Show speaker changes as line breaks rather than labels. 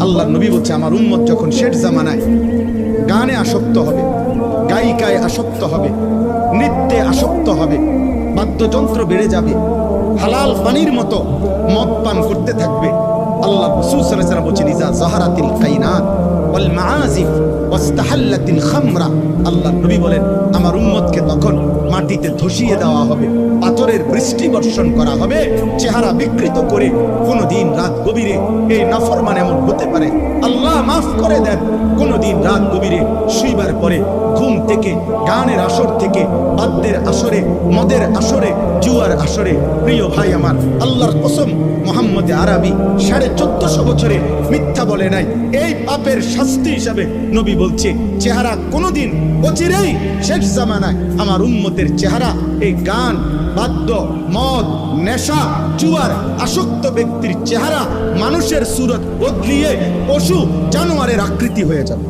আল্লাহ নবী বলছে আমার উম্মত যখন শেষ জামানায় গানে আসক্ত হবে, গায়িকায় আসক্ত হবে, নৃত্যে আসক্ত হবে, বাদ্যযন্ত্র বেড়ে যাবে, হালাল পানির মতো মদ পান করতে থাকবে। আল্লাহ রাসূল সাল্লাল্লাহু আলাইহি ওয়াসাল্লাম বলেছেন ইজা যাহারাতিল কাইনাত ওয়াল মাআজিফ ওয়াস্তাহাল্লাতিল খামরা, আল্লাহ নবী বলেন আমার উম্মতকে তখন মাটিতে ধসিয়ে দেওয়া হবে, পাথরের বৃষ্টি বর্ষণ করা হবে, চেহারা বিকৃত করে। কোনদিন রাত গভীরে এই নাফরমান এমন হতে পারে, আল্লাহ মাফ করে দেন, কোনদিন রাত গভীরে শুইবার পরে ঘুম থেকে, গানের আসর থেকে, বাদ্যের আসরে, মদের আসরে, জুয়ার আসরে। প্রিয় ভাই আমার, আল্লাহর কসম মুহাম্মদ আরবি 1450 বছরে মিথ্যা বলে নাই। এই পাপের শাস্তি হিসাবে নবী বলছে চেহারা কোনদিন অচিরেই শেষ জামানায় আমার উম্মতের চেহারা এই গান, বাদ্য, মদ, নেশা, জুয়ার আসক্ত ব্যক্তির চেহারা মানুষের সুরত বদলিয়ে পশু জানোয়ারের আকৃতি হয়ে যাবে।